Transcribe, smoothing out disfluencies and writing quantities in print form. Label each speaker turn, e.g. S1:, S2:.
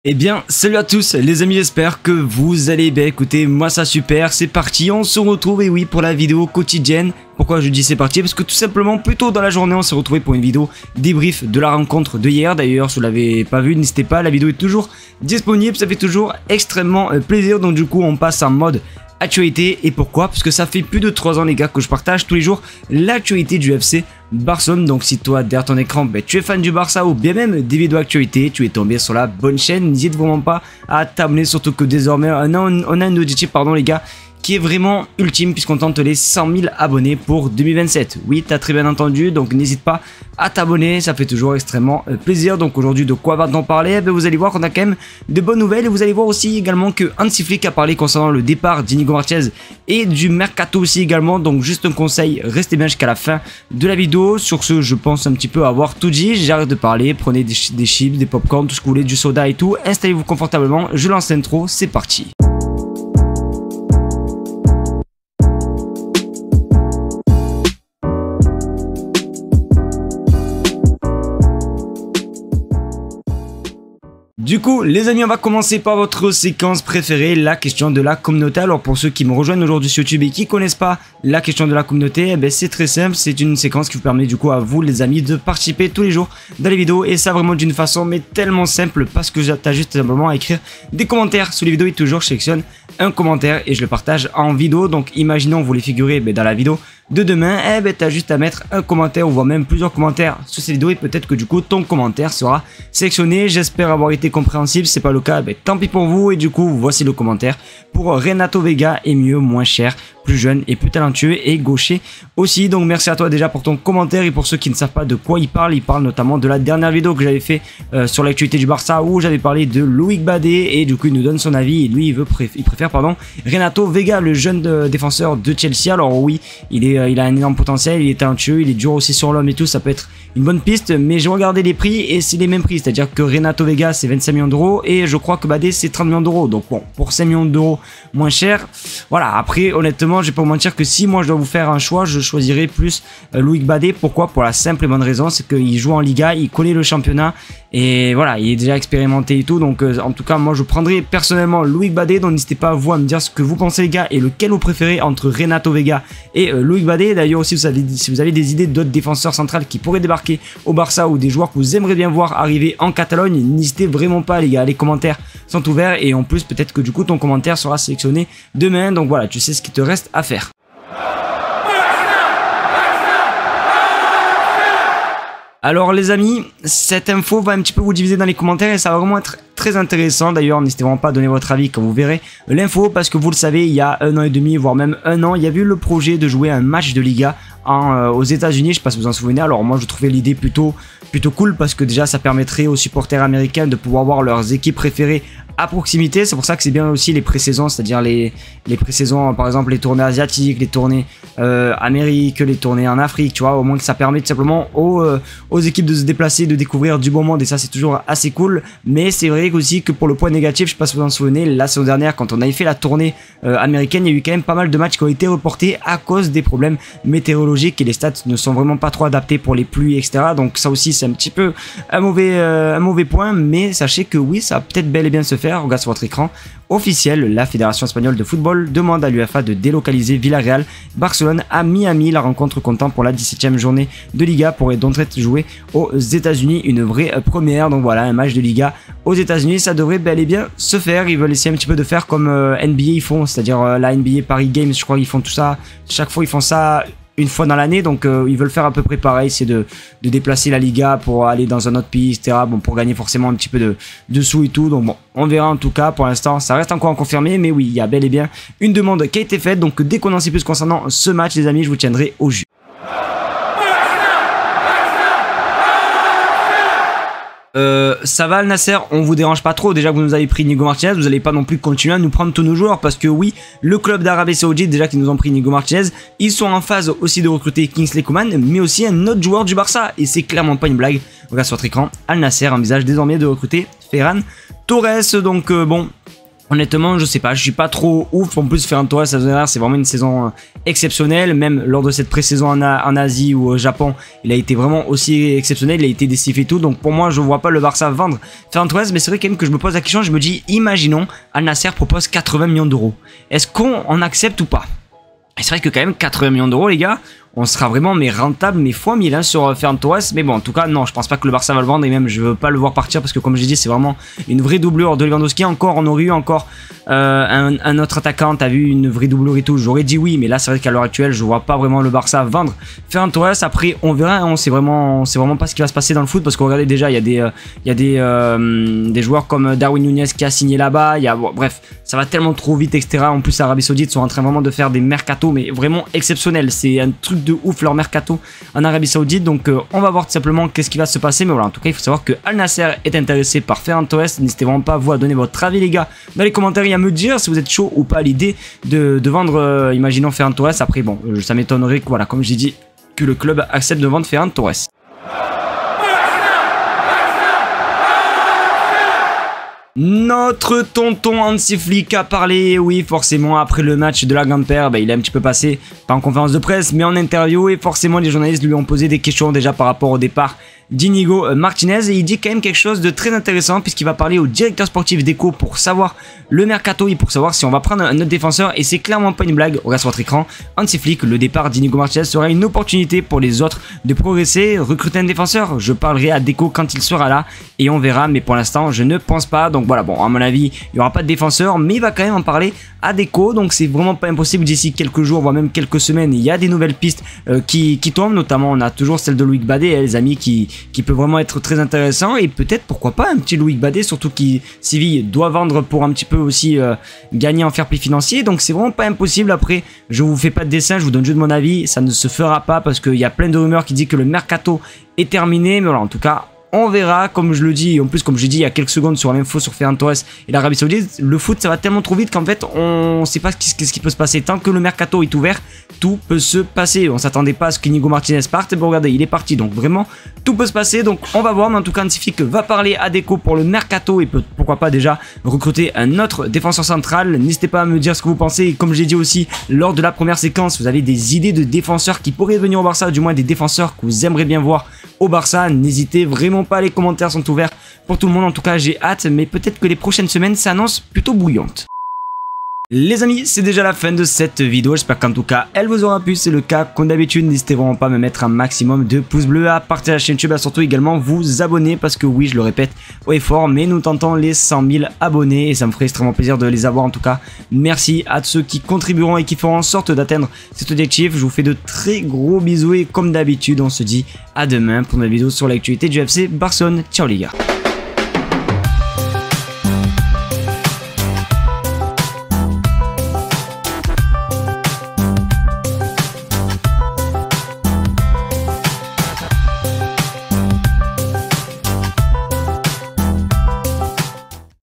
S1: Eh bien, salut à tous les amis, j'espère que vous allez bien. Écoutez, moi ça super, c'est parti, on se retrouve, et oui, pour la vidéo quotidienne. Pourquoi je dis c'est parti? Parce que tout simplement, plus tôt dans la journée, on s'est retrouvé pour une vidéo débrief de la rencontre de hier. D'ailleurs, si vous l'avez pas vu, n'hésitez pas, la vidéo est toujours disponible, ça fait toujours extrêmement plaisir. Donc du coup, on passe en mode actualité. Et pourquoi? Parce que ça fait plus de 3 ans les gars que je partage tous les jours l'actualité du FC Barcelone. Donc si toi derrière ton écran tu es fan du Barça ou bien même des vidéos actualité, tu es tombé sur la bonne chaîne. N'hésite vraiment pas à t'abonner, surtout que désormais on a un objectif les gars qui est vraiment ultime, puisqu'on tente les 100 000 abonnés pour 2027. Oui, t'as très bien entendu, donc n'hésite pas à t'abonner, ça fait toujours extrêmement plaisir. Donc aujourd'hui, de quoi va-t-on parler? Vous allez voir qu'on a quand même de bonnes nouvelles, et vous allez voir aussi également que Hansi Flick a parlé concernant le départ d'Inigo Martinez et du mercato aussi également. Donc juste un conseil, restez bien jusqu'à la fin de la vidéo. Sur ce, je pense un petit peu avoir tout dit, j'arrête de parler, prenez des chips, des popcorn, tout ce que vous voulez, du soda et tout, installez-vous confortablement, je lance l'intro, c'est parti. Du coup, les amis, on va commencer par votre séquence préférée, la question de la communauté. Alors pour ceux qui me rejoignent aujourd'hui sur YouTube et qui connaissent pas la question de la communauté, c'est très simple, c'est une séquence qui vous permet du coup à vous les amis de participer tous les jours dans les vidéos, et ça vraiment d'une façon mais tellement simple, parce que t'as juste simplement à écrire des commentaires sous les vidéos, et toujours je sélectionne un commentaire et je le partage en vidéo. Donc imaginons vous voulez figurer dans la vidéo de demain, t'as juste à mettre un commentaire ou voire même plusieurs commentaires sur cette vidéo, et peut-être que du coup ton commentaire sera sélectionné. J'espère avoir été compréhensible, si c'est pas le cas, tant pis pour vous. Et du coup voici le commentaire pour Renato Vega: est mieux, moins cher, plus jeune et plus talentueux, et gaucher aussi. Donc merci à toi déjà pour ton commentaire. Et pour ceux qui ne savent pas de quoi il parle notamment de la dernière vidéo que j'avais fait sur l'actualité du Barça, où j'avais parlé de Loïc Badé, et du coup il nous donne son avis, et lui il préfère Renato Vega, le jeune défenseur de Chelsea. Alors oui, il a un énorme potentiel, il est talentueux, il est dur aussi sur l'homme et tout, ça peut être une bonne piste. Mais j'ai regardé les prix et c'est les mêmes prix, c'est à dire que Renato Vega c'est 25 millions d'euros, et je crois que Badé c'est 30 millions d'euros. Donc bon, pour 5 millions d'euros moins cher, voilà. Après honnêtement, je vais pas vous mentir que si moi je dois vous faire un choix, je choisirais plus Loïc Badé. Pourquoi? Pour la simple et bonne raison, c'est qu'il joue en Liga, il connaît le championnat, et voilà, il est déjà expérimenté et tout. Donc en tout cas moi je prendrais personnellement Loïc Badé. Donc n'hésitez pas vous à me dire ce que vous pensez les gars, et lequel vous préférez entre Renato Vega et Loïc Badé. D'ailleurs aussi, si vous avez des idées d'autres défenseurs centrales qui pourraient débarquer au Barça, ou des joueurs que vous aimeriez bien voir arriver en Catalogne, n'hésitez vraiment pas les gars, les commentaires sont ouverts. Et en plus peut-être que du coup ton commentaire sera sélectionné demain. Donc voilà, tu sais ce qu'il te reste à faire. Alors les amis, cette info va un petit peu vous diviser dans les commentaires, et ça va vraiment être très intéressant. D'ailleurs n'hésitez vraiment pas à donner votre avis quand vous verrez l'info, parce que vous le savez, il y a 1 an et demi, voire même 1 an, il y a eu le projet de jouer un match de Liga aux États-Unis. Je sais pas si vous en souvenez. Alors moi je trouvais l'idée plutôt cool, parce que déjà ça permettrait aux supporters américains de pouvoir voir leurs équipes préférées à proximité. C'est pour ça que c'est bien aussi les pré-saisons, c'est-à-dire les pré-saisons, par exemple les tournées asiatiques, les tournées Amérique, les tournées en Afrique, tu vois, au moins que ça permet tout simplement aux équipes de se déplacer, de découvrir du bon monde, et ça c'est toujours assez cool. Mais c'est vrai aussi que pour le point négatif, je sais pas si vous en souvenez, la saison dernière quand on avait fait la tournée américaine, il y a eu quand même pas mal de matchs qui ont été reportés à cause des problèmes météorologiques, et les stats ne sont vraiment pas trop adaptés pour les pluies, etc. Donc ça aussi c'est un petit peu un mauvais point. Mais sachez que oui, ça va peut-être bel et bien se faire. Regarde sur votre écran officiel, la Fédération espagnole de football demande à l'UEFA de délocaliser Villarreal Barcelone à Miami. La rencontre comptant pour la 17e journée de Liga pourrait donc être jouée aux États-Unis, une vraie première. Donc voilà, un match de Liga aux États-Unis, ça devrait bel et bien se faire. Ils veulent essayer un petit peu de faire comme NBA ils font, c'est-à-dire la NBA Paris Games, je crois qu'ils font tout ça, chaque fois ils font ça une fois dans l'année. Donc ils veulent faire à peu près pareil, c'est de déplacer la Liga pour aller dans un autre pays, etc. Bon, pour gagner forcément un petit peu de sous et tout. Donc bon, on verra. En tout cas pour l'instant ça reste encore à confirmer, mais oui, il y a bel et bien une demande qui a été faite. Donc dès qu'on en sait plus concernant ce match les amis, je vous tiendrai au jus. Ça va Al Nasser, on vous dérange pas trop. Déjà que vous nous avez pris Inigo Martinez, vous allez pas non plus continuer à nous prendre tous nos joueurs, parce que oui, le club d'Arabie Saoudite déjà qui nous ont pris Inigo Martinez, ils sont en phase aussi de recruter Kingsley Coman, mais aussi un autre joueur du Barça, et c'est clairement pas une blague. Regarde sur votre écran, Al Nasser envisage désormais de recruter Ferran Torres. Donc bon, Honnêtement, je sais pas, je suis pas trop ouf. En plus, Ferran Torres, c'est vraiment une saison exceptionnelle. Même lors de cette pré-saison en Asie ou au Japon, il a été vraiment aussi exceptionnel. Il a été décisif et tout. Donc pour moi, je vois pas le Barça vendre Ferran Torres. Mais c'est vrai quand même que je me pose la question. Je me dis, imaginons, Al Nassr propose 80 millions d'euros. Est-ce qu'on en accepte ou pas? Et c'est vrai que quand même 80 millions d'euros, les gars, on sera vraiment rentable, fois 1000 hein, sur Ferran Torres. Mais bon, en tout cas, non, je pense pas que le Barça va le vendre. Et même, je veux pas le voir partir parce que, comme j'ai dit, c'est vraiment une vraie doublure de Lewandowski. Encore, on aurait eu encore un autre attaquant. T'as vu une vraie doublure et tout. J'aurais dit oui, mais là, c'est vrai qu'à l'heure actuelle, je vois pas vraiment le Barça vendre Ferran Torres. Après, on verra. On sait vraiment pas ce qui va se passer dans le foot parce que regardez déjà, il y a des joueurs comme Darwin Núñez qui a signé là-bas. Bon, bref, ça va tellement trop vite, etc. En plus, l'Arabie Saoudite sont en train vraiment de faire des mercatos, mais vraiment exceptionnels. C'est un truc de ouf leur mercato en Arabie Saoudite. Donc on va voir tout simplement qu'est-ce qui va se passer. Mais voilà, en tout cas, il faut savoir que Al Nassr est intéressé par Ferran Torres. N'hésitez vraiment pas vous à donner votre avis, les gars, dans les commentaires et à me dire si vous êtes chaud ou pas à l'idée de vendre, imaginons Ferran Torres. Après, bon, ça m'étonnerait que, voilà, comme j'ai dit, que le club accepte de vendre Ferran Torres. Notre tonton Hansi Flick a parlé, oui forcément après le match de la Gamper, il est un petit peu passé, pas en conférence de presse mais en interview, et forcément les journalistes lui ont posé des questions déjà par rapport au départ d'Inigo Martinez, et il dit quand même quelque chose de très intéressant puisqu'il va parler au directeur sportif d'Echo pour savoir le mercato et pour savoir si on va prendre un autre défenseur, et c'est clairement pas une blague. Regarde sur votre écran, Hansi Flick, le départ d'Inigo Martinez sera une opportunité pour les autres de progresser, recruter un défenseur. Je parlerai à Deco quand il sera là et on verra, mais pour l'instant je ne pense pas. Donc voilà, bon, à mon avis il n'y aura pas de défenseur, mais il va quand même en parler à Deco, donc c'est vraiment pas impossible d'ici quelques jours voire même quelques semaines. Il y a des nouvelles pistes qui tombent, notamment on a toujours celle de Loïc Badé, les amis, qui peut vraiment être très intéressant, et peut-être pourquoi pas un petit Loïc Badé, surtout qui Séville doit vendre pour un petit peu aussi gagner en fair play financier. Donc c'est vraiment pas impossible. Après, je vous fais pas de dessin, je vous donne juste mon avis, ça ne se fera pas parce qu'il y a plein de rumeurs qui disent que le mercato est terminé, mais voilà, en tout cas on verra. Comme je le dis, et en plus comme j'ai dit il y a quelques secondes sur l'info sur Ferran Torres et l'Arabie Saoudite, le foot ça va tellement trop vite qu'en fait on sait pas ce qui peut se passer. Tant que le mercato est ouvert, tout peut se passer. On s'attendait pas à ce qu'Inigo Martinez parte, et bon regardez, il est parti, donc vraiment tout peut se passer. Donc on va voir, mais en tout cas Hansi Flick va parler à Deco pour le mercato et pourquoi pas déjà recruter un autre défenseur central. N'hésitez pas à me dire ce que vous pensez, et comme j'ai dit aussi lors de la première séquence, vous avez des idées de défenseurs qui pourraient venir au Barça, du moins des défenseurs que vous aimeriez bien voir au Barça. N'hésitez vraiment pas, les commentaires sont ouverts pour tout le monde. En tout cas j'ai hâte, mais peut-être que les prochaines semaines s'annoncent plutôt bouillantes. Les amis, c'est déjà la fin de cette vidéo, j'espère qu'en tout cas elle vous aura plu. C'est le cas comme d'habitude, n'hésitez vraiment pas à me mettre un maximum de pouces bleus, à partager la chaîne YouTube, à surtout également vous abonner, parce que oui, je le répète haut et fort, mais nous tentons les 100 000 abonnés et ça me ferait extrêmement plaisir de les avoir. En tout cas, merci à ceux qui contribueront et qui feront en sorte d'atteindre cet objectif. Je vous fais de très gros bisous et comme d'habitude, on se dit à demain pour une nouvelle vidéo sur l'actualité du FC Barcelone. Ciao les gars.